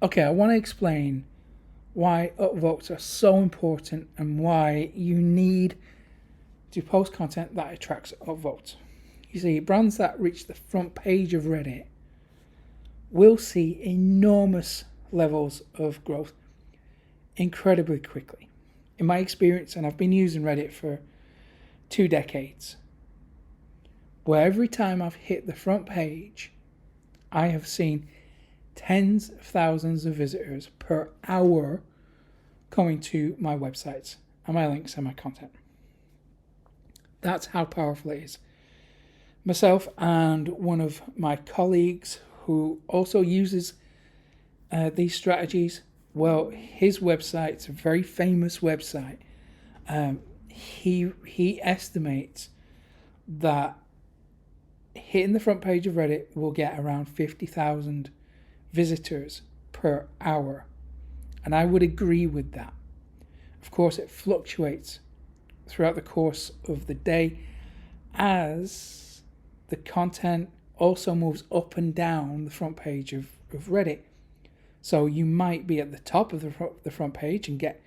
Okay, I want to explain why upvotes are so important and why you need to post content that attracts upvotes. You see, brands that reach the front page of Reddit will see enormous levels of growth incredibly quickly. In my experience, and I've been using Reddit for 2 decades, where every time I've hit the front page, I have seen tens of thousands of visitors per hour coming to my websites and my links and my content. That's how powerful it is. Myself and one of my colleagues who also uses these strategies, well, his website's a very famous website. He estimates that hitting the front page of Reddit will get around 50,000 visitors per hour. And I would agree with that. Of course, it fluctuates throughout the course of the day as the content also moves up and down the front page of Reddit. So you might be at the top of the front page and get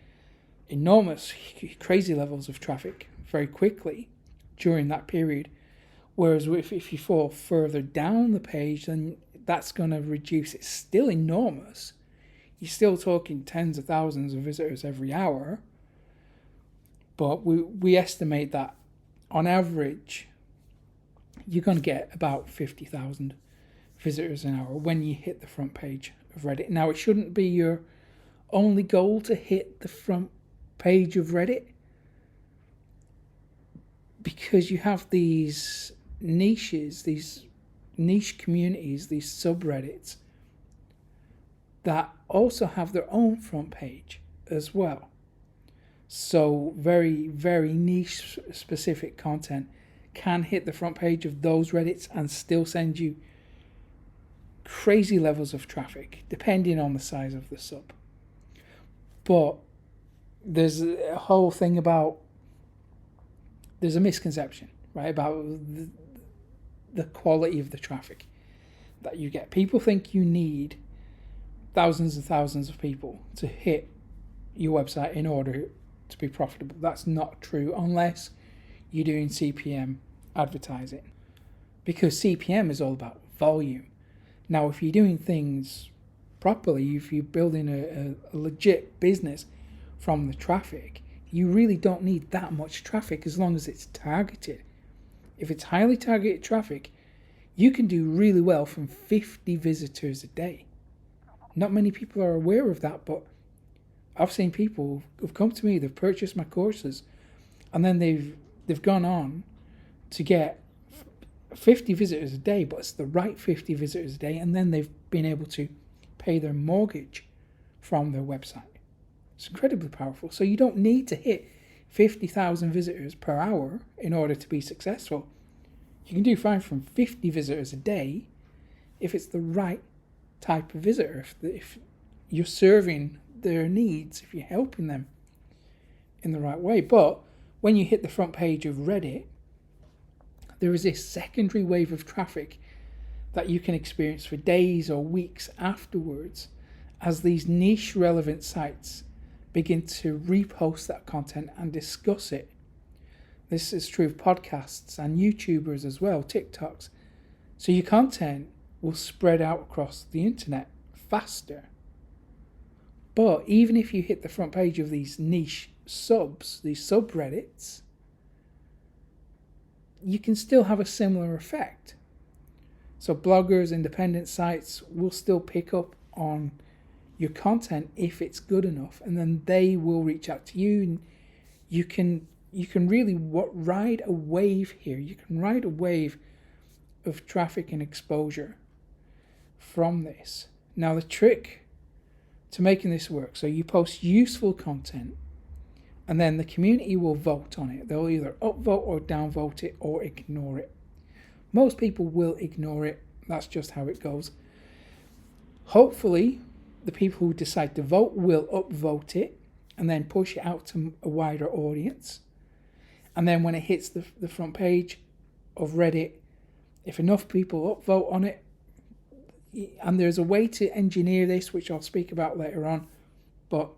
enormous, crazy levels of traffic very quickly during that period. Whereas if you fall further down the page, then that's going to reduce. It's still enormous. You're still talking tens of thousands of visitors every hour. But we estimate that on average, you're going to get about 50,000 visitors an hour when you hit the front page of Reddit. Now, it shouldn't be your only goal to hit the front page of Reddit, because you have these niches, these niche communities, these subreddits that also have their own front page as well. So very, very niche specific content can hit the front page of those Reddits and still send you crazy levels of traffic, depending on the size of the sub. But there's a whole thing about, there's a misconception, right, about the quality of the traffic that you get. People think you need thousands and thousands of people to hit your website in order to be profitable. That's not true unless you're doing CPM advertising, because CPM is all about volume. Now, if you're doing things properly, if you're building a legit business from the traffic, you really don't need that much traffic as long as it's targeted. If it's highly targeted traffic, you can do really well from 50 visitors a day. Not many people are aware of that, but I've seen people who've come to me, they've purchased my courses, and then they've gone on to get 50 visitors a day, but it's the right 50 visitors a day, and then they've been able to pay their mortgage from their website. It's incredibly powerful. So you don't need to hit 50,000 visitors per hour in order to be successful. You can do fine from 50 visitors a day if it's the right type of visitor, if you're serving their needs, if you're helping them in the right way. But when you hit the front page of Reddit, there is this secondary wave of traffic that you can experience for days or weeks afterwards as these niche relevant sites begin to repost that content and discuss it. This is true of podcasts and YouTubers as well, TikToks. So your content will spread out across the internet faster. But even if you hit the front page of these niche subs, these subreddits, you can still have a similar effect. So bloggers, independent sites will still pick up on your content if it's good enough, and then they will reach out to you, and you can really ride a wave here. You can ride a wave of traffic and exposure from this. Now, the trick to making this work, so you post useful content, and then the community will vote on it. They'll either upvote or downvote it or ignore it. Most people will ignore it. That's just how it goes. Hopefully, the people who decide to vote will upvote it and then push it out to a wider audience. And then when it hits the front page of Reddit, if enough people upvote on it, and there's a way to engineer this, which I'll speak about later on, but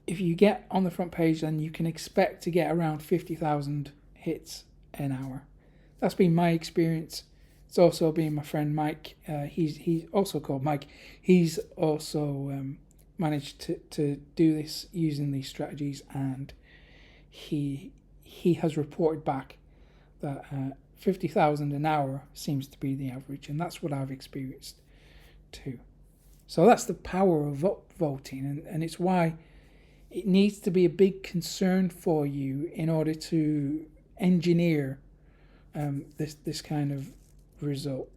if you get on the front page, then you can expect to get around 50,000 hits an hour. That's been my experience. It's also been my friend Mike. He's also called Mike. He's also managed to do this using these strategies, and he has reported back that 50,000 an hour seems to be the average, and that's what I've experienced too. So that's the power of upvoting, and it's why it needs to be a big concern for you in order to engineer this kind of result.